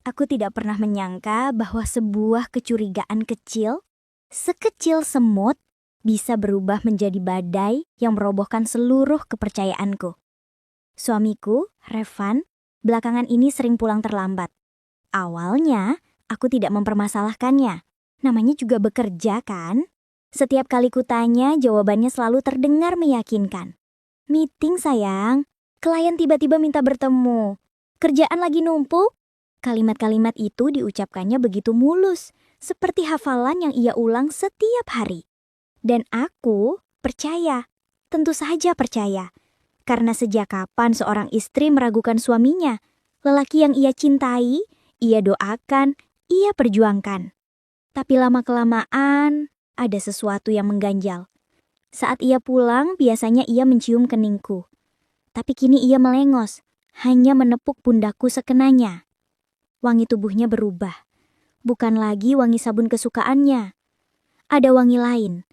Aku tidak pernah menyangka bahwa sebuah kecurigaan kecil, sekecil semut, bisa berubah menjadi badai yang merobohkan seluruh kepercayaanku. Suamiku, Revan, belakangan ini sering pulang terlambat. Awalnya, aku tidak mempermasalahkannya. Namanya juga bekerja, kan? Setiap kali kutanya, jawabannya selalu terdengar meyakinkan. Meeting, sayang. Klien tiba-tiba minta bertemu. Kerjaan lagi numpuk. Kalimat-kalimat itu diucapkannya begitu mulus, seperti hafalan yang ia ulang setiap hari. Dan aku percaya, tentu saja percaya. Karena sejak kapan seorang istri meragukan suaminya? Lelaki yang ia cintai, ia doakan, ia perjuangkan. Tapi lama-kelamaan, ada sesuatu yang mengganjal. Saat ia pulang, biasanya ia mencium keningku. Tapi kini ia melengos, hanya menepuk pundakku sekenanya. Wangi tubuhnya berubah. Bukan lagi wangi sabun kesukaannya. Ada wangi lain.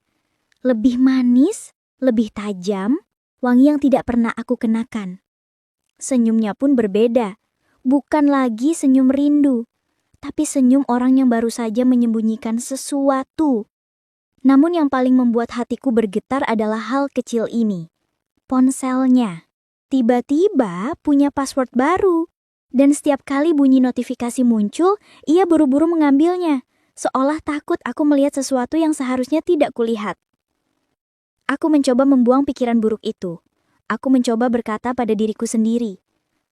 Lebih manis, lebih tajam, wangi yang tidak pernah aku kenakan. Senyumnya pun berbeda. Bukan lagi senyum rindu, tapi senyum orang yang baru saja menyembunyikan sesuatu. Namun yang paling membuat hatiku bergetar adalah hal kecil ini. Ponselnya. Tiba-tiba punya password baru. Dan setiap kali bunyi notifikasi muncul, ia buru-buru mengambilnya. Seolah takut aku melihat sesuatu yang seharusnya tidak kulihat. Aku mencoba membuang pikiran buruk itu. Aku mencoba berkata pada diriku sendiri,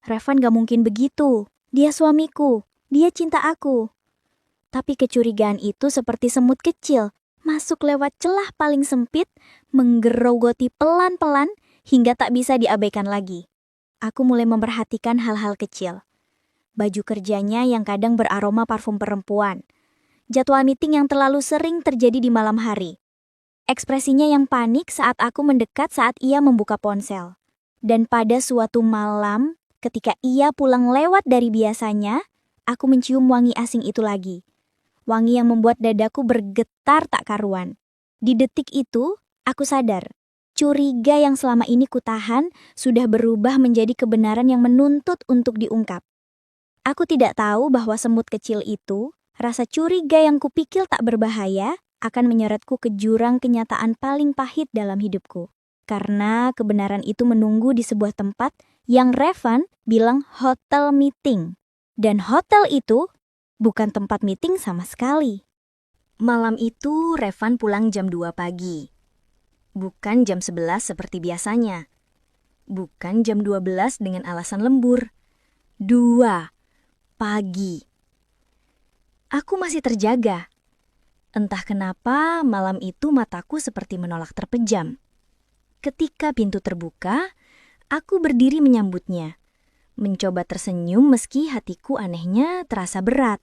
Revan gak mungkin begitu. Dia suamiku. Dia cinta aku. Tapi kecurigaan itu seperti semut kecil, masuk lewat celah paling sempit, menggerogoti pelan-pelan hingga tak bisa diabaikan lagi. Aku mulai memperhatikan hal-hal kecil. Baju kerjanya yang kadang beraroma parfum perempuan. Jadwal meeting yang terlalu sering terjadi di malam hari. Ekspresinya yang panik saat aku mendekat saat ia membuka ponsel. Dan pada suatu malam, ketika ia pulang lewat dari biasanya, aku mencium wangi asing itu lagi. Wangi yang membuat dadaku bergetar tak karuan. Di detik itu, aku sadar. Curiga yang selama ini kutahan sudah berubah menjadi kebenaran yang menuntut untuk diungkap. Aku tidak tahu bahwa semut kecil itu, rasa curiga yang kupikir tak berbahaya, akan menyeretku ke jurang kenyataan paling pahit dalam hidupku. Karena kebenaran itu menunggu di sebuah tempat yang Revan bilang hotel meeting. Dan hotel itu bukan tempat meeting sama sekali. Malam itu Revan pulang jam 2 pagi. Bukan jam 11 seperti biasanya. Bukan jam 12 dengan alasan lembur. 2 pagi. Aku masih terjaga. Entah kenapa malam itu mataku seperti menolak terpejam. Ketika pintu terbuka, aku berdiri menyambutnya. Mencoba tersenyum meski hatiku anehnya terasa berat.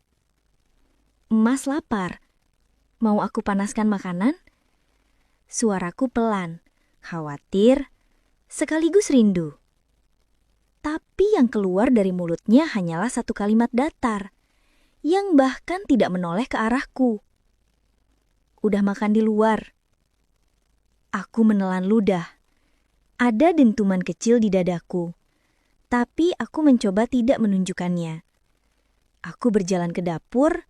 Mas lapar. Mau aku panaskan makanan? Suaraku pelan, khawatir, sekaligus rindu. Tapi yang keluar dari mulutnya hanyalah satu kalimat datar, yang bahkan tidak menoleh ke arahku. Udah makan di luar. Aku menelan ludah. Ada dentuman kecil di dadaku, tapi aku mencoba tidak menunjukkannya. Aku berjalan ke dapur,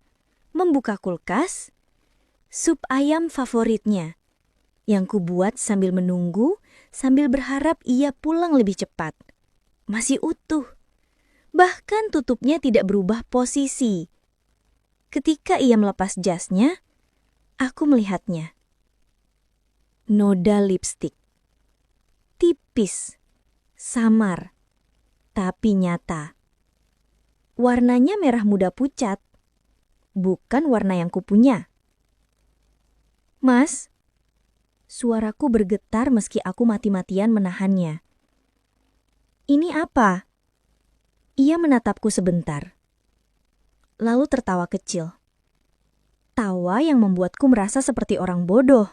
membuka kulkas, sup ayam favoritnya, yang kubuat sambil menunggu, sambil berharap ia pulang lebih cepat. Masih utuh. Bahkan tutupnya tidak berubah posisi. Ketika ia melepas jasnya, aku melihatnya. Noda lipstik. Tipis, samar, tapi nyata. Warnanya merah muda pucat, bukan warna yang kupunya. Mas, suaraku bergetar meski aku mati-matian menahannya. Ini apa? Ia menatapku sebentar. Lalu tertawa kecil. Tawa yang membuatku merasa seperti orang bodoh.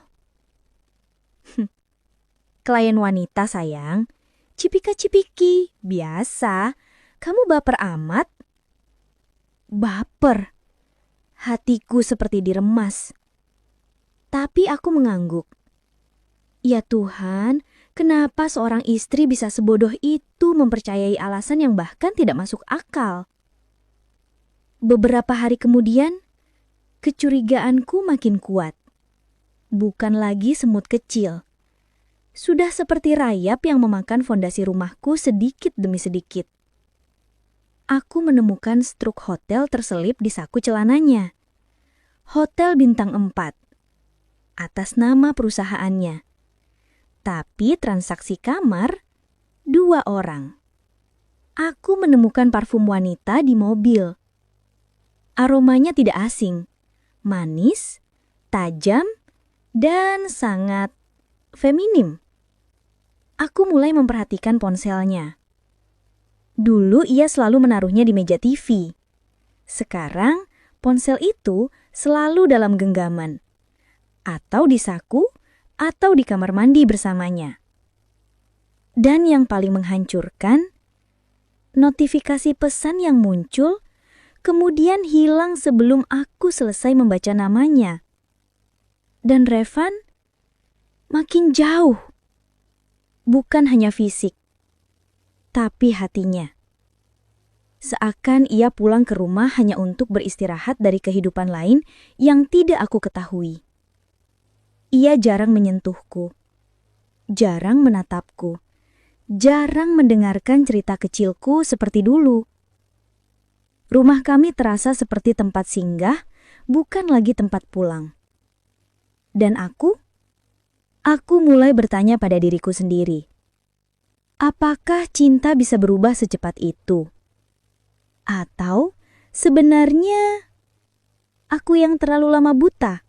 Klien wanita, sayang. Cipika-cipiki, biasa. Kamu baper amat? Baper. Hatiku seperti diremas. Tapi aku mengangguk. Ya Tuhan, kenapa seorang istri bisa sebodoh itu mempercayai alasan yang bahkan tidak masuk akal? Beberapa hari kemudian, kecurigaanku makin kuat. Bukan lagi semut kecil. Sudah seperti rayap yang memakan fondasi rumahku sedikit demi sedikit. Aku menemukan struk hotel terselip di saku celananya. Hotel bintang 4. Atas nama perusahaannya. Tapi transaksi kamar 2 orang. Aku menemukan parfum wanita di mobil. Aromanya tidak asing, manis, tajam, dan sangat feminim. Aku mulai memperhatikan ponselnya. Dulu ia selalu menaruhnya di meja TV. Sekarang ponsel itu selalu dalam genggaman. Atau di saku, atau di kamar mandi bersamanya. Dan yang paling menghancurkan, notifikasi pesan yang muncul kemudian hilang sebelum aku selesai membaca namanya. Dan Revan makin jauh. Bukan hanya fisik, tapi hatinya. Seakan ia pulang ke rumah hanya untuk beristirahat dari kehidupan lain yang tidak aku ketahui. Ia jarang menyentuhku, jarang menatapku, jarang mendengarkan cerita kecilku seperti dulu. Rumah kami terasa seperti tempat singgah, bukan lagi tempat pulang. Dan aku mulai bertanya pada diriku sendiri. Apakah cinta bisa berubah secepat itu? Atau sebenarnya aku yang terlalu lama buta?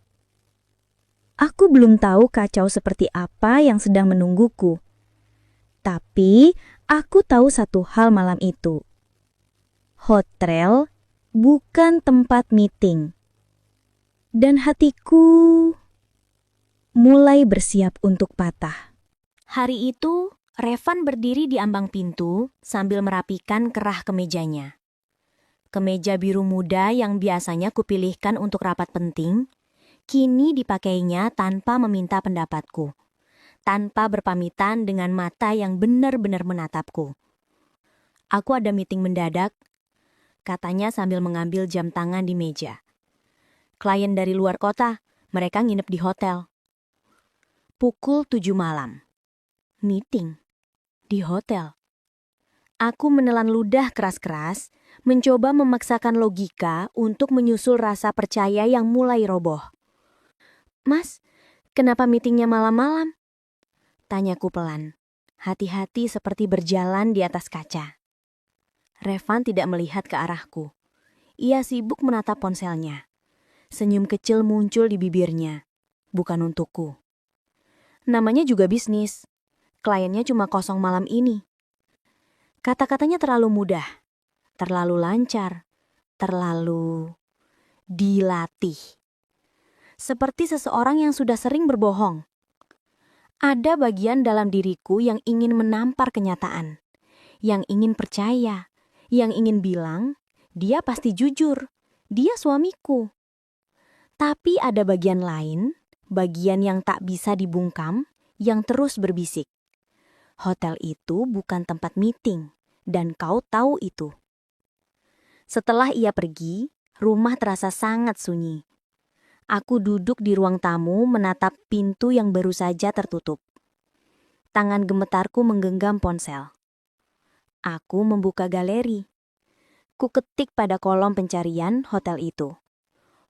Aku belum tahu kacau seperti apa yang sedang menungguku. Tapi aku tahu satu hal malam itu. Hotel bukan tempat meeting. Dan hatiku mulai bersiap untuk patah. Hari itu, Revan berdiri di ambang pintu sambil merapikan kerah kemejanya. Kemeja biru muda yang biasanya kupilihkan untuk rapat penting, kini dipakainya tanpa meminta pendapatku, tanpa berpamitan dengan mata yang benar-benar menatapku. Aku ada meeting mendadak, katanya sambil mengambil jam tangan di meja. Klien dari luar kota, mereka nginep di hotel. Pukul 7 malam. Meeting di hotel. Aku menelan ludah keras-keras, mencoba memaksakan logika untuk menyusul rasa percaya yang mulai roboh. Mas, kenapa meetingnya malam-malam? Tanyaku pelan, hati-hati seperti berjalan di atas kaca. Revan tidak melihat ke arahku. Ia sibuk menatap ponselnya. Senyum kecil muncul di bibirnya, bukan untukku. Namanya juga bisnis. Kliennya cuma kosong malam ini. Kata-katanya terlalu mudah, terlalu lancar, terlalu dilatih. Seperti seseorang yang sudah sering berbohong. Ada bagian dalam diriku yang ingin menampar kenyataan, yang ingin percaya, yang ingin bilang, dia pasti jujur, dia suamiku. Tapi ada bagian lain, bagian yang tak bisa dibungkam, yang terus berbisik. Hotel itu bukan tempat meeting, dan kau tahu itu. Setelah ia pergi, rumah terasa sangat sunyi. Aku duduk di ruang tamu menatap pintu yang baru saja tertutup. Tangan gemetarku menggenggam ponsel. Aku membuka galeri. Ku ketik pada kolom pencarian hotel itu.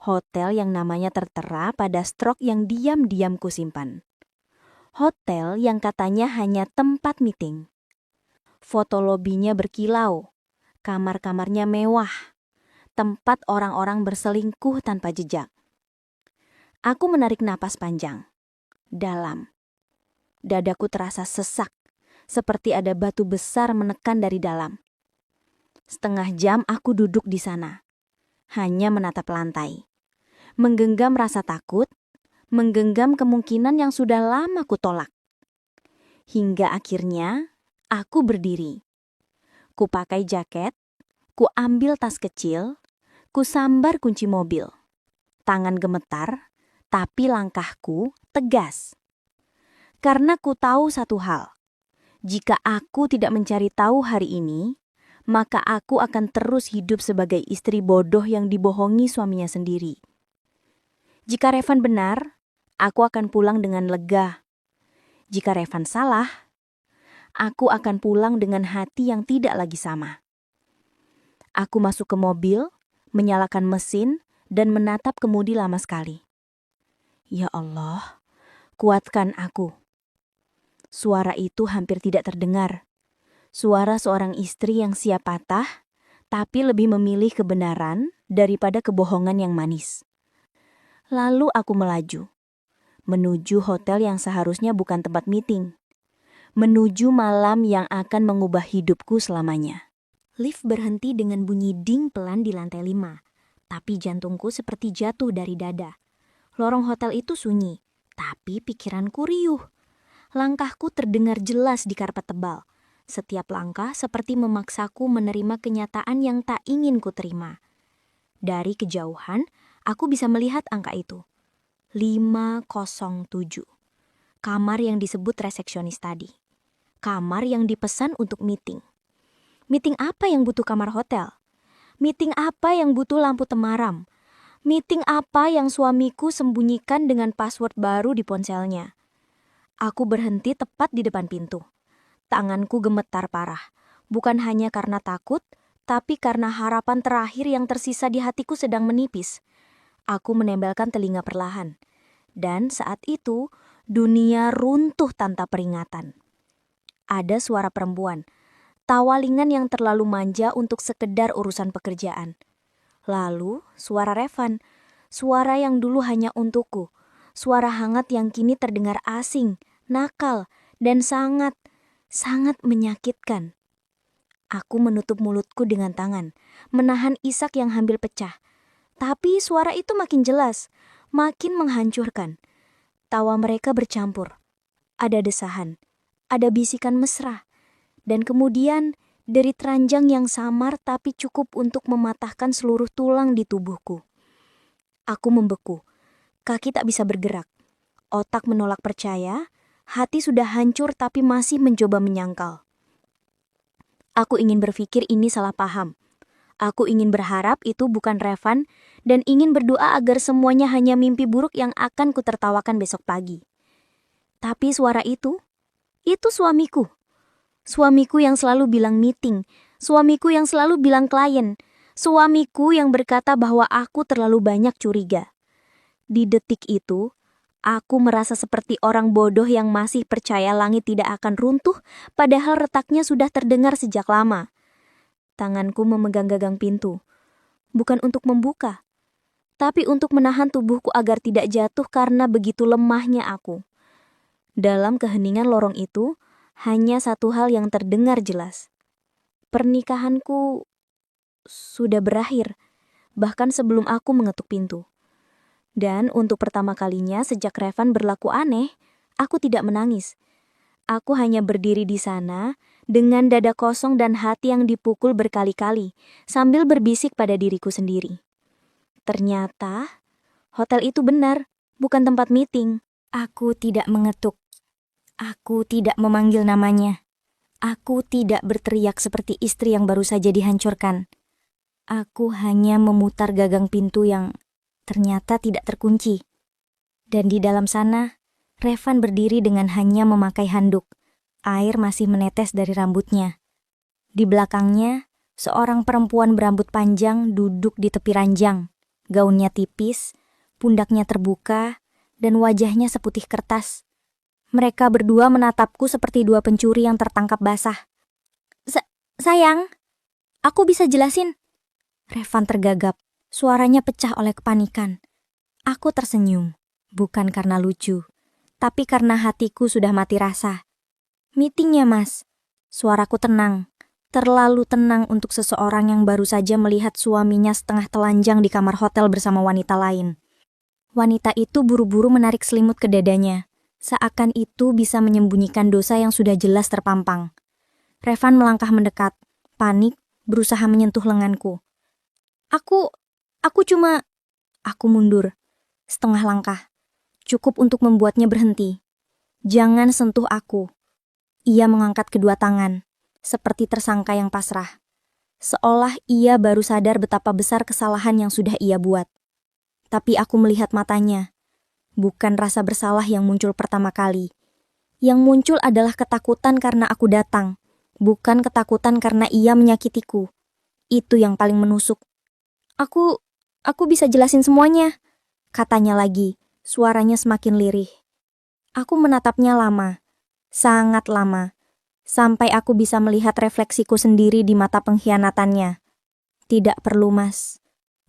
Hotel yang namanya tertera pada strok yang diam-diam ku simpan. Hotel yang katanya hanya tempat meeting. Foto lobinya berkilau. Kamar-kamarnya mewah. Tempat orang-orang berselingkuh tanpa jejak. Aku menarik napas panjang, dalam. Dadaku terasa sesak, seperti ada batu besar menekan dari dalam. Setengah jam aku duduk di sana, hanya menatap lantai. Menggenggam rasa takut, menggenggam kemungkinan yang sudah lama kutolak. Hingga akhirnya, aku berdiri. Ku pakai jaket, ku ambil tas kecil, ku sambar kunci mobil. Tangan gemetar, tapi langkahku tegas. Karena ku tahu satu hal. Jika aku tidak mencari tahu hari ini, maka aku akan terus hidup sebagai istri bodoh yang dibohongi suaminya sendiri. Jika Revan benar, aku akan pulang dengan lega. Jika Revan salah, aku akan pulang dengan hati yang tidak lagi sama. Aku masuk ke mobil, menyalakan mesin, dan menatap kemudi lama sekali. Ya Allah, kuatkan aku. Suara itu hampir tidak terdengar. Suara seorang istri yang siap patah, tapi lebih memilih kebenaran daripada kebohongan yang manis. Lalu aku melaju, menuju hotel yang seharusnya bukan tempat meeting. Menuju malam yang akan mengubah hidupku selamanya. Lift berhenti dengan bunyi ding pelan di lantai 5, tapi jantungku seperti jatuh dari dada. Lorong hotel itu sunyi, tapi pikiranku riuh. Langkahku terdengar jelas di karpet tebal. Setiap langkah seperti memaksaku menerima kenyataan yang tak ingin ku terima. Dari kejauhan, aku bisa melihat angka itu. 507. Kamar yang disebut resepsionis tadi. Kamar yang dipesan untuk meeting. Meeting apa yang butuh kamar hotel? Meeting apa yang butuh lampu temaram? Meeting apa yang suamiku sembunyikan dengan password baru di ponselnya? Aku berhenti tepat di depan pintu. Tanganku gemetar parah, bukan hanya karena takut, tapi karena harapan terakhir yang tersisa di hatiku sedang menipis. Aku menempelkan telinga perlahan, dan saat itu dunia runtuh tanpa peringatan. Ada suara perempuan, tawalingan yang terlalu manja untuk sekedar urusan pekerjaan. Lalu suara Revan, suara yang dulu hanya untukku, suara hangat yang kini terdengar asing, nakal, dan sangat menyakitkan. Aku menutup mulutku dengan tangan, menahan isak yang hampir pecah. Tapi suara itu makin jelas, makin menghancurkan. Tawa mereka bercampur. Ada desahan, ada bisikan mesra, dan kemudian derit ranjang yang samar tapi cukup untuk mematahkan seluruh tulang di tubuhku. Aku membeku, kaki tak bisa bergerak, otak menolak percaya. Hati sudah hancur tapi masih mencoba menyangkal. Aku ingin berpikir ini salah paham. Aku ingin berharap itu bukan Revan dan ingin berdoa agar semuanya hanya mimpi buruk yang akan kutertawakan besok pagi. Tapi suara itu suamiku. Suamiku yang selalu bilang meeting, suamiku yang selalu bilang klien, suamiku yang berkata bahwa aku terlalu banyak curiga. Di detik itu, aku merasa seperti orang bodoh yang masih percaya langit tidak akan runtuh, padahal retaknya sudah terdengar sejak lama. Tanganku memegang gagang pintu, bukan untuk membuka, tapi untuk menahan tubuhku agar tidak jatuh karena begitu lemahnya aku. Dalam keheningan lorong itu, hanya satu hal yang terdengar jelas. Pernikahanku sudah berakhir, bahkan sebelum aku mengetuk pintu. Dan untuk pertama kalinya sejak Revan berlaku aneh, aku tidak menangis. Aku hanya berdiri di sana dengan dada kosong dan hati yang dipukul berkali-kali sambil berbisik pada diriku sendiri. Ternyata hotel itu benar, bukan tempat meeting. Aku tidak mengetuk. Aku tidak memanggil namanya. Aku tidak berteriak seperti istri yang baru saja dihancurkan. Aku hanya memutar gagang pintu yang ternyata tidak terkunci. Dan di dalam sana, Revan berdiri dengan hanya memakai handuk. Air masih menetes dari rambutnya. Di belakangnya, seorang perempuan berambut panjang duduk di tepi ranjang. Gaunnya tipis, pundaknya terbuka, dan wajahnya seputih kertas. Mereka berdua menatapku seperti dua pencuri yang tertangkap basah. Sayang, aku bisa jelasin. Revan tergagap. Suaranya pecah oleh kepanikan. Aku tersenyum, bukan karena lucu, tapi karena hatiku sudah mati rasa. Meetingnya, Mas. Suaraku tenang, terlalu tenang untuk seseorang yang baru saja melihat suaminya setengah telanjang di kamar hotel bersama wanita lain. Wanita itu buru-buru menarik selimut ke dadanya, seakan itu bisa menyembunyikan dosa yang sudah jelas terpampang. Revan melangkah mendekat, panik, berusaha menyentuh lenganku. Aku mundur, setengah langkah, cukup untuk membuatnya berhenti. Jangan sentuh aku. Ia mengangkat kedua tangan, seperti tersangka yang pasrah. seolah ia baru sadar betapa besar kesalahan yang sudah ia buat. Tapi aku melihat matanya. Bukan rasa bersalah yang muncul pertama kali. Yang muncul adalah ketakutan karena aku datang, bukan ketakutan karena ia menyakitiku. Itu yang paling menusuk. Aku bisa jelasin semuanya, katanya lagi, suaranya semakin lirih. Aku menatapnya lama, sangat lama, sampai aku bisa melihat refleksiku sendiri di mata pengkhianatannya. Tidak perlu, Mas,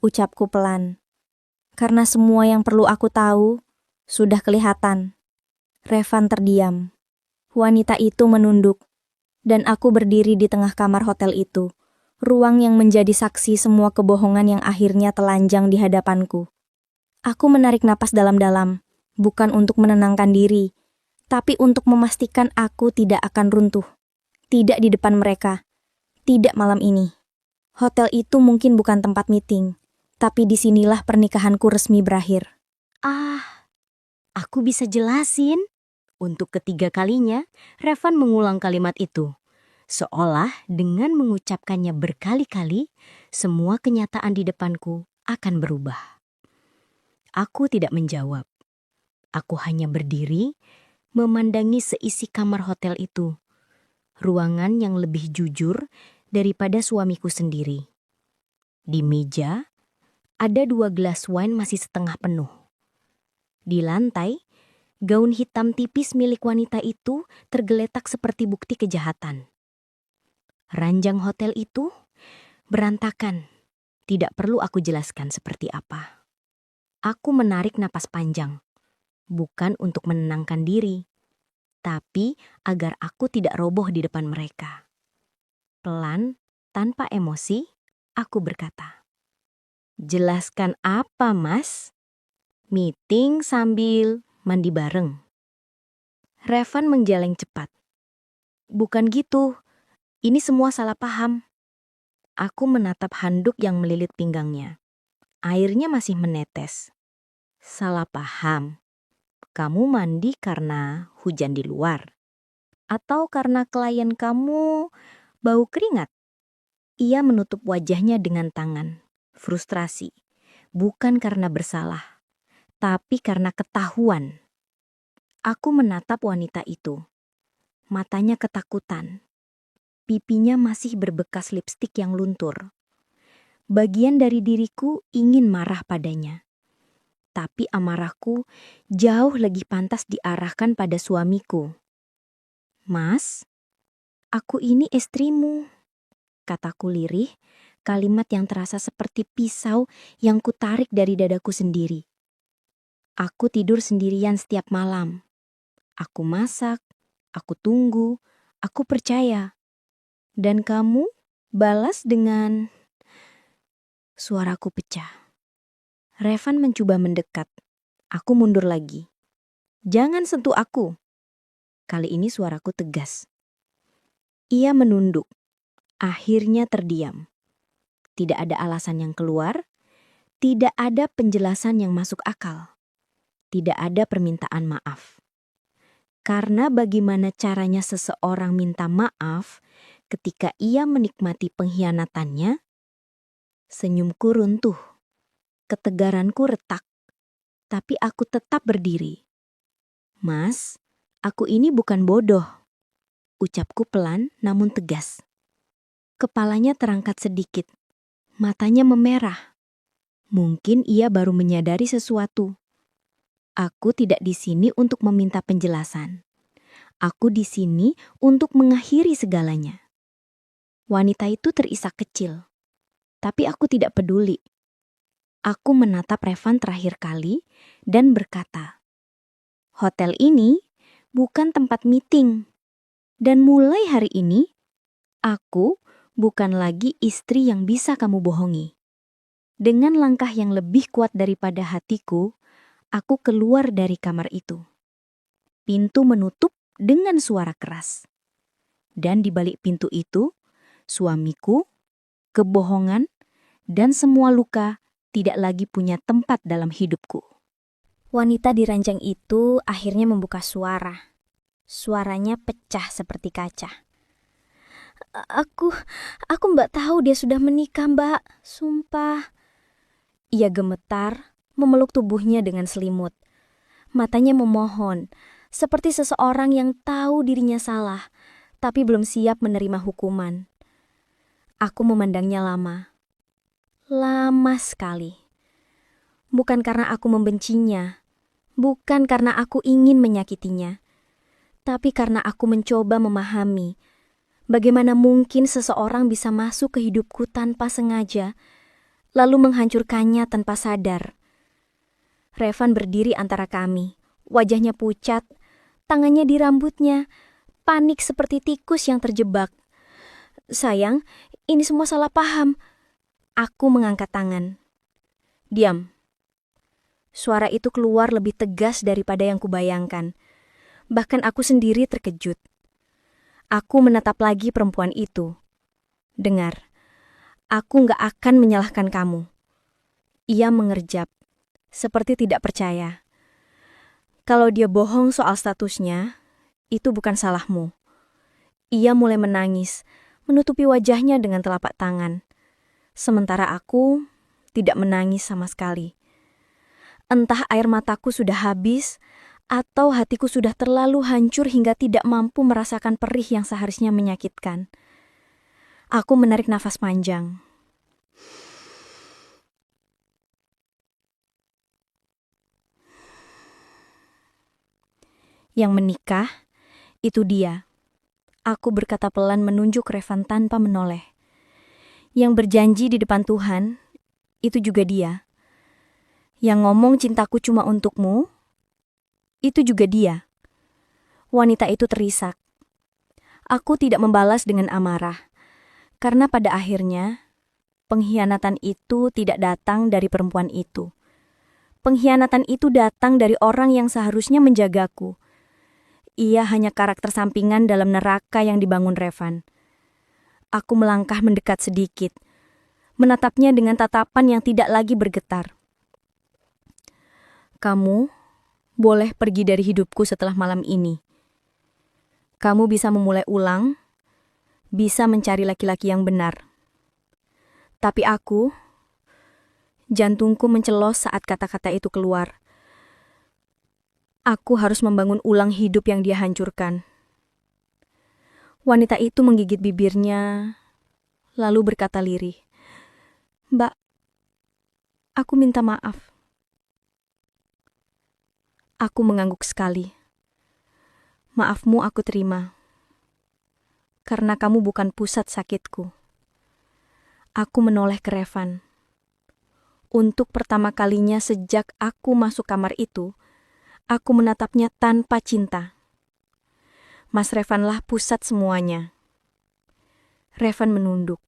ucapku pelan. Karena semua yang perlu aku tahu sudah kelihatan. Revan terdiam. Wanita itu menunduk, dan aku berdiri di tengah kamar hotel itu, ruang yang menjadi saksi semua kebohongan yang akhirnya telanjang di hadapanku. Aku menarik napas dalam-dalam, bukan untuk menenangkan diri, tapi untuk memastikan aku tidak akan runtuh. Tidak di depan mereka, tidak malam ini. Hotel itu mungkin bukan tempat meeting, tapi disinilah pernikahanku resmi berakhir. Aku bisa jelasin. Untuk ketiga kalinya, Revan mengulang kalimat itu. Seolah dengan mengucapkannya berkali-kali, semua kenyataan di depanku akan berubah. Aku tidak menjawab. Aku hanya berdiri, memandangi seisi kamar hotel itu. Ruangan yang lebih jujur daripada suamiku sendiri. Di meja, ada 2 gelas wine masih setengah penuh. Di lantai, gaun hitam tipis milik wanita itu tergeletak seperti bukti kejahatan. Ranjang hotel itu berantakan. Tidak perlu aku jelaskan seperti apa. Aku menarik napas panjang, bukan untuk menenangkan diri, tapi agar aku tidak roboh di depan mereka. Pelan, tanpa emosi, aku berkata, "Jelaskan apa, Mas? Meeting sambil mandi bareng?" Revan menggeleng cepat. "Bukan gitu, ini semua salah paham." Aku menatap handuk yang melilit pinggangnya. Airnya masih menetes. "Salah paham. Kamu mandi karena hujan di luar? Atau karena klien kamu bau keringat?" Ia menutup wajahnya dengan tangan. Frustrasi. Bukan karena bersalah, tapi karena ketahuan. Aku menatap wanita itu. Matanya ketakutan. Pipinya masih berbekas lipstik yang luntur. Bagian dari diriku ingin marah padanya. Tapi amarahku jauh lebih pantas diarahkan pada suamiku. "Mas, aku ini istrimu," kataku lirih, kalimat yang terasa seperti pisau yang kutarik dari dadaku sendiri. Aku tidur sendirian setiap malam. Aku masak, aku tunggu, aku percaya. Dan kamu balas dengan... Suaraku pecah. Revan mencoba mendekat. Aku mundur lagi. "Jangan sentuh aku." Kali ini suaraku tegas. Ia menunduk. Akhirnya terdiam. Tidak ada alasan yang keluar. Tidak ada penjelasan yang masuk akal. Tidak ada permintaan maaf. Karena bagaimana caranya seseorang minta maaf ketika ia menikmati pengkhianatannya? Senyumku runtuh. Ketegaranku retak. Tapi aku tetap berdiri. "Mas, aku ini bukan bodoh," ucapku pelan namun tegas. Kepalanya terangkat sedikit. Matanya memerah. Mungkin ia baru menyadari sesuatu. Aku tidak di sini untuk meminta penjelasan. Aku di sini untuk mengakhiri segalanya. Wanita itu terisak kecil. Tapi aku tidak peduli. Aku menatap Revan terakhir kali dan berkata, "Hotel ini bukan tempat meeting. Dan mulai hari ini, aku bukan lagi istri yang bisa kamu bohongi." Dengan langkah yang lebih kuat daripada hatiku, aku keluar dari kamar itu. Pintu menutup dengan suara keras. Dan di balik pintu itu, suamiku, kebohongan, dan semua luka tidak lagi punya tempat dalam hidupku. Wanita di ranjang itu akhirnya membuka suara. Suaranya pecah seperti kaca. Aku, aku Mbak tahu dia sudah menikah, Mbak. Sumpah. Ia gemetar, memeluk tubuhnya dengan selimut. Matanya memohon, seperti seseorang yang tahu dirinya salah, tapi belum siap menerima hukuman. Aku memandangnya lama. Lama sekali. Bukan karena aku membencinya, bukan karena aku ingin menyakitinya, tapi karena aku mencoba memahami bagaimana mungkin seseorang bisa masuk ke hidupku tanpa sengaja, lalu menghancurkannya tanpa sadar. Revan berdiri antara kami, wajahnya pucat, tangannya di rambutnya, panik seperti tikus yang terjebak. Sayang, ini semua salah paham. Aku mengangkat tangan. Diam. Suara itu keluar lebih tegas daripada yang kubayangkan. Bahkan aku sendiri terkejut. Aku menatap lagi perempuan itu. Dengar, aku gak akan menyalahkan kamu. Ia mengerjap, seperti tidak percaya. Kalau dia bohong soal statusnya, itu bukan salahmu. Ia mulai menangis, menutupi wajahnya dengan telapak tangan. Sementara aku tidak menangis sama sekali. Entah air mataku sudah habis, atau hatiku sudah terlalu hancur hingga tidak mampu merasakan perih yang seharusnya menyakitkan. Aku menarik nafas panjang. Yang menikah, itu dia. Aku berkata pelan menunjuk Revan tanpa menoleh. Yang berjanji di depan Tuhan, itu juga dia. Yang ngomong cintaku cuma untukmu, itu juga dia. Wanita itu terisak. Aku tidak membalas dengan amarah, karena pada akhirnya, pengkhianatan itu tidak datang dari perempuan itu. Pengkhianatan itu datang dari orang yang seharusnya menjagaku. Ia hanya karakter sampingan dalam neraka yang dibangun Revan. Aku melangkah mendekat sedikit, menatapnya dengan tatapan yang tidak lagi bergetar. Kamu boleh pergi dari hidupku setelah malam ini. Kamu bisa memulai ulang, bisa mencari laki-laki yang benar. Tapi aku, jantungku mencelos saat kata-kata itu keluar. Aku harus membangun ulang hidup yang dia hancurkan. Wanita itu menggigit bibirnya, lalu berkata lirih, "Mbak, aku minta maaf." Aku mengangguk sekali. Maafmu aku terima, karena kamu bukan pusat sakitku. Aku menoleh ke Revan. Untuk pertama kalinya sejak aku masuk kamar itu, aku menatapnya tanpa cinta. Mas Revanlah pusat semuanya. Revan menunduk.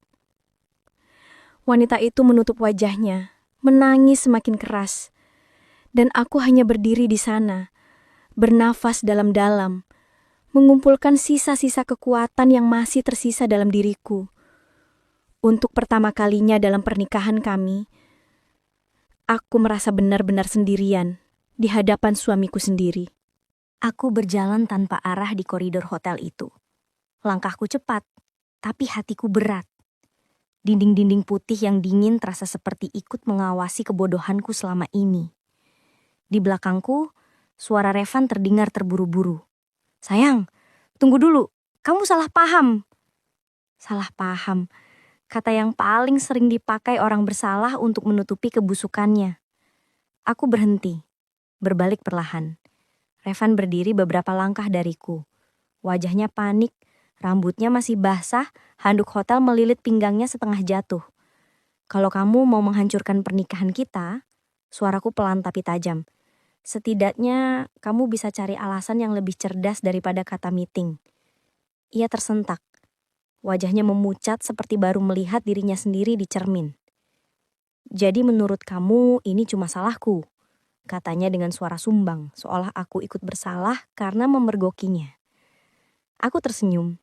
Wanita itu menutup wajahnya, menangis semakin keras. Dan aku hanya berdiri di sana, bernafas dalam-dalam, mengumpulkan sisa-sisa kekuatan yang masih tersisa dalam diriku. Untuk pertama kalinya dalam pernikahan kami, aku merasa benar-benar sendirian di hadapan suamiku sendiri. Aku berjalan tanpa arah di koridor hotel itu. Langkahku cepat, tapi hatiku berat. Dinding-dinding putih yang dingin terasa seperti ikut mengawasi kebodohanku selama ini. Di belakangku, suara Revan terdengar terburu-buru. "Sayang, tunggu dulu, kamu salah paham." Salah paham, kata yang paling sering dipakai orang bersalah untuk menutupi kebusukannya. Aku berhenti, berbalik perlahan. Revan berdiri beberapa langkah dariku. Wajahnya panik, rambutnya masih basah, handuk hotel melilit pinggangnya setengah jatuh. "Kalau kamu mau menghancurkan pernikahan kita," suaraku pelan tapi tajam, "setidaknya kamu bisa cari alasan yang lebih cerdas daripada kata meeting." Ia tersentak. Wajahnya memucat seperti baru melihat dirinya sendiri di cermin. "Jadi menurut kamu ini cuma salahku?" katanya dengan suara sumbang, seolah aku ikut bersalah karena memergokinya. Aku tersenyum.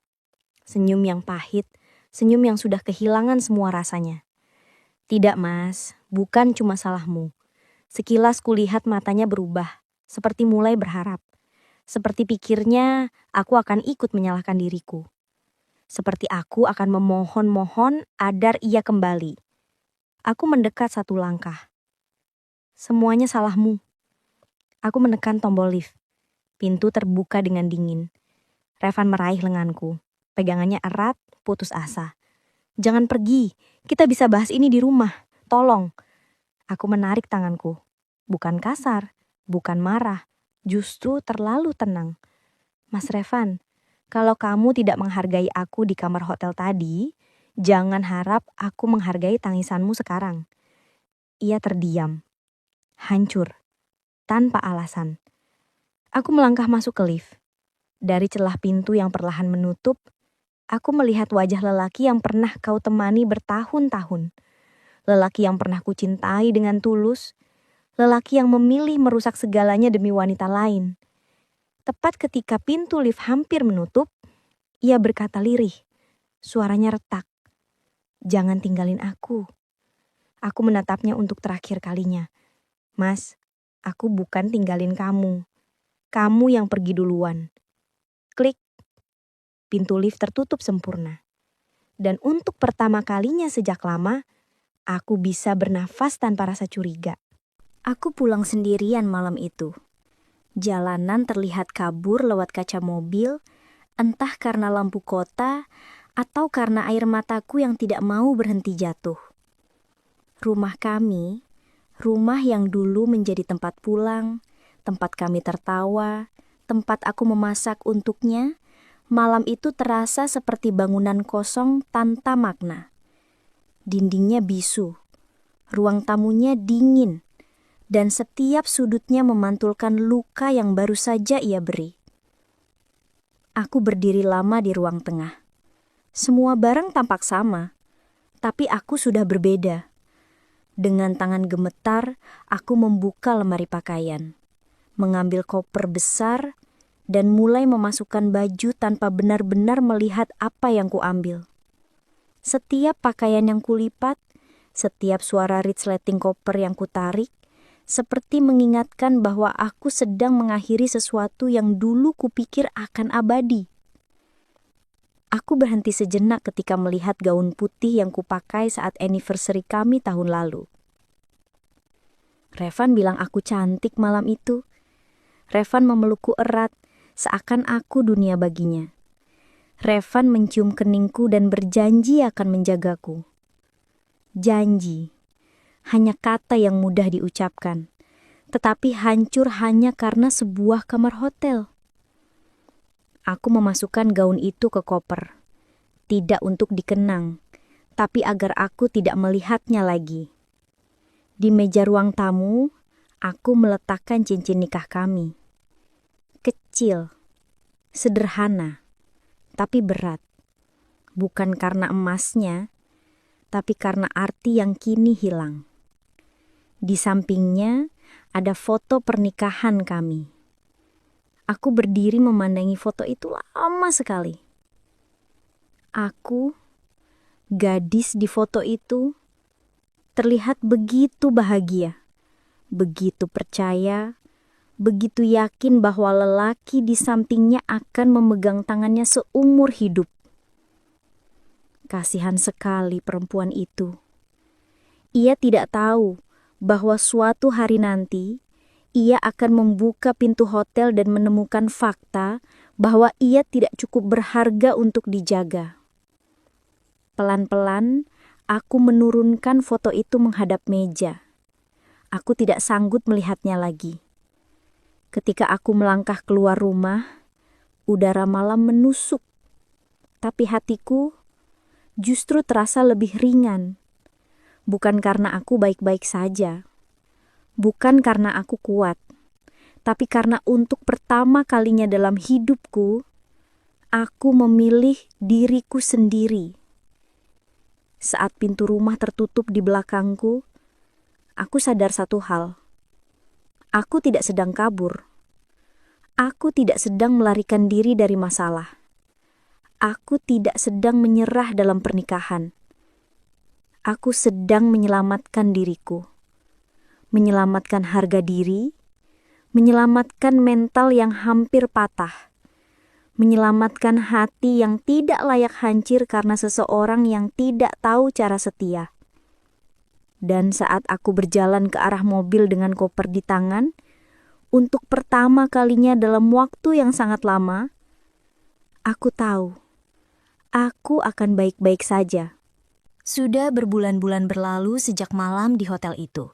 Senyum yang pahit, senyum yang sudah kehilangan semua rasanya. "Tidak, Mas, bukan cuma salahmu." Sekilas kulihat matanya berubah, seperti mulai berharap. Seperti pikirnya, aku akan ikut menyalahkan diriku. Seperti aku akan memohon-mohon agar ia kembali. Aku mendekat 1 langkah. Semuanya salahmu. Aku menekan tombol lift. Pintu terbuka dengan dingin. Revan meraih lenganku. Pegangannya erat, putus asa. Jangan pergi, kita bisa bahas ini di rumah. Tolong. Aku menarik tanganku. Bukan kasar, bukan marah, justru terlalu tenang. Mas Revan, kalau kamu tidak menghargai aku di kamar hotel tadi, jangan harap aku menghargai tangisanmu sekarang. Ia terdiam, hancur, tanpa alasan. Aku melangkah masuk ke lift. Dari celah pintu yang perlahan menutup, aku melihat wajah lelaki yang pernah kau temani bertahun-tahun. Lelaki yang pernah kucintai dengan tulus. Lelaki yang memilih merusak segalanya demi wanita lain. Tepat ketika pintu lift hampir menutup, ia berkata lirih. Suaranya retak. Jangan tinggalin aku. Aku menatapnya untuk terakhir kalinya. Mas, aku bukan tinggalin kamu. Kamu yang pergi duluan. Klik. Pintu lift tertutup sempurna. Dan untuk pertama kalinya sejak lama, aku bisa bernafas tanpa rasa curiga. Aku pulang sendirian malam itu. Jalanan terlihat kabur lewat kaca mobil, entah karena lampu kota atau karena air mataku yang tidak mau berhenti jatuh. Rumah kami, rumah yang dulu menjadi tempat pulang, tempat kami tertawa, tempat aku memasak untuknya, malam itu terasa seperti bangunan kosong tanpa makna. Dindingnya bisu, ruang tamunya dingin, dan setiap sudutnya memantulkan luka yang baru saja ia beri. Aku berdiri lama di ruang tengah. Semua barang tampak sama, tapi aku sudah berbeda. Dengan tangan gemetar, aku membuka lemari pakaian, mengambil koper besar, dan mulai memasukkan baju tanpa benar-benar melihat apa yang kuambil. Setiap pakaian yang kulipat, setiap suara resleting koper yang kutarik, seperti mengingatkan bahwa aku sedang mengakhiri sesuatu yang dulu kupikir akan abadi. Aku berhenti sejenak ketika melihat gaun putih yang kupakai saat anniversary kami tahun lalu. Revan bilang aku cantik malam itu. Revan memelukku erat, seakan aku dunia baginya. Revan mencium keningku dan berjanji akan menjagaku. Janji. Hanya kata yang mudah diucapkan, tetapi hancur hanya karena sebuah kamar hotel. Aku memasukkan gaun itu ke koper, tidak untuk dikenang, tapi agar aku tidak melihatnya lagi. Di meja ruang tamu, aku meletakkan cincin nikah kami. Kecil, sederhana, tapi berat. Bukan karena emasnya, tapi karena arti yang kini hilang. Di sampingnya ada foto pernikahan kami. Aku berdiri memandangi foto itu lama sekali. Aku, gadis di foto itu, terlihat begitu bahagia, begitu percaya, begitu yakin bahwa lelaki di sampingnya akan memegang tangannya seumur hidup. Kasihan sekali perempuan itu. Ia tidak tahu bahwa suatu hari nanti ia akan membuka pintu hotel dan menemukan fakta bahwa ia tidak cukup berharga untuk dijaga. Pelan-pelan aku menurunkan foto itu menghadap meja. Aku tidak sanggup melihatnya lagi. Ketika aku melangkah keluar rumah, udara malam menusuk, tapi hatiku justru terasa lebih ringan. Bukan karena aku baik-baik saja, bukan karena aku kuat, tapi karena untuk pertama kalinya dalam hidupku, aku memilih diriku sendiri. Saat pintu rumah tertutup di belakangku, aku sadar satu hal. Aku tidak sedang kabur. Aku tidak sedang melarikan diri dari masalah. Aku tidak sedang menyerah dalam pernikahan. Aku sedang menyelamatkan diriku. Menyelamatkan harga diri, menyelamatkan mental yang hampir patah, menyelamatkan hati yang tidak layak hancur karena seseorang yang tidak tahu cara setia. Dan saat aku berjalan ke arah mobil dengan koper di tangan, untuk pertama kalinya dalam waktu yang sangat lama, aku tahu aku akan baik-baik saja. Sudah berbulan-bulan berlalu sejak malam di hotel itu.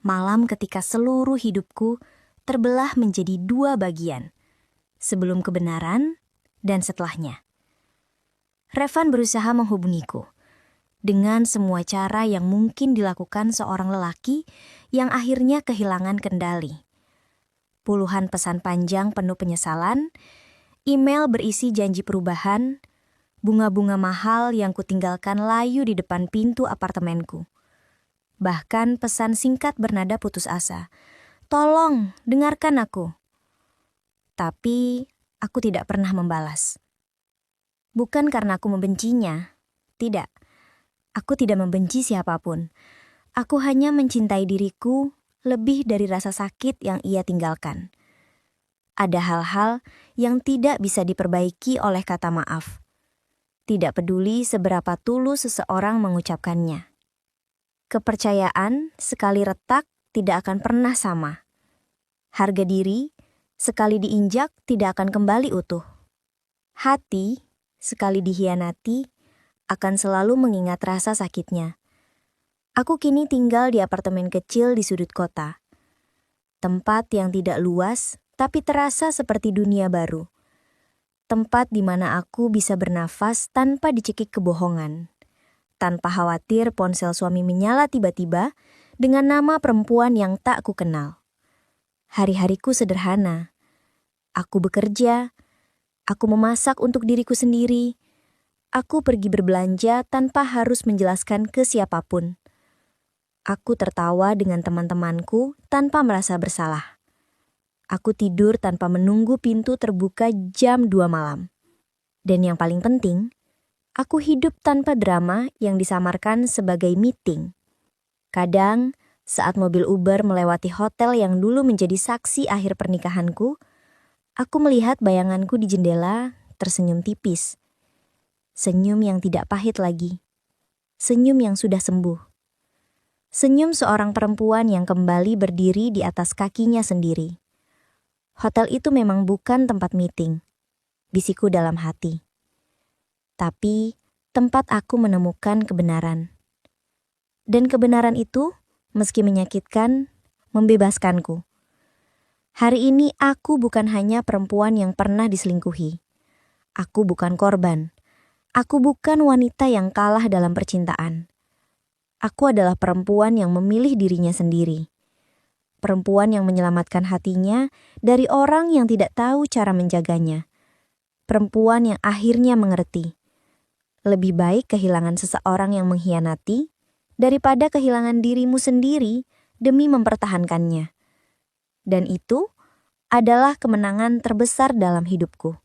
Malam ketika seluruh hidupku terbelah menjadi dua bagian, sebelum kebenaran dan setelahnya. Revan berusaha menghubungiku dengan semua cara yang mungkin dilakukan seorang lelaki yang akhirnya kehilangan kendali. Puluhan pesan panjang penuh penyesalan, email berisi janji perubahan, bunga-bunga mahal yang kutinggalkan layu di depan pintu apartemenku. Bahkan pesan singkat bernada putus asa. Tolong, dengarkan aku. Tapi aku tidak pernah membalas. Bukan karena aku membencinya. Tidak. Aku tidak membenci siapapun. Aku hanya mencintai diriku lebih dari rasa sakit yang ia tinggalkan. Ada hal-hal yang tidak bisa diperbaiki oleh kata maaf. Tidak peduli seberapa tulus seseorang mengucapkannya. Kepercayaan sekali retak tidak akan pernah sama. Harga diri sekali diinjak tidak akan kembali utuh. Hati sekali dihianati akan selalu mengingat rasa sakitnya. Aku kini tinggal di apartemen kecil di sudut kota. Tempat yang tidak luas tapi terasa seperti dunia baru. Tempat di mana aku bisa bernafas tanpa dicekik kebohongan. Tanpa khawatir ponsel suami menyala tiba-tiba dengan nama perempuan yang tak ku kenal. Hari-hariku sederhana. Aku bekerja, aku memasak untuk diriku sendiri. Aku pergi berbelanja tanpa harus menjelaskan ke siapapun. Aku tertawa dengan teman-temanku tanpa merasa bersalah. Aku tidur tanpa menunggu pintu terbuka jam 2 malam. Dan yang paling penting, aku hidup tanpa drama yang disamarkan sebagai meeting. Kadang, saat mobil Uber melewati hotel yang dulu menjadi saksi akhir pernikahanku, aku melihat bayanganku di jendela tersenyum tipis. Senyum yang tidak pahit lagi. Senyum yang sudah sembuh. Senyum seorang perempuan yang kembali berdiri di atas kakinya sendiri. Hotel itu memang bukan tempat meeting, bisikku dalam hati. Tapi tempat aku menemukan kebenaran. Dan kebenaran itu, meski menyakitkan, membebaskanku. Hari ini aku bukan hanya perempuan yang pernah diselingkuhi. Aku bukan korban. Aku bukan wanita yang kalah dalam percintaan. Aku adalah perempuan yang memilih dirinya sendiri. Perempuan yang menyelamatkan hatinya dari orang yang tidak tahu cara menjaganya. Perempuan yang akhirnya mengerti. Lebih baik kehilangan seseorang yang mengkhianati daripada kehilangan dirimu sendiri demi mempertahankannya. Dan itu adalah kemenangan terbesar dalam hidupku.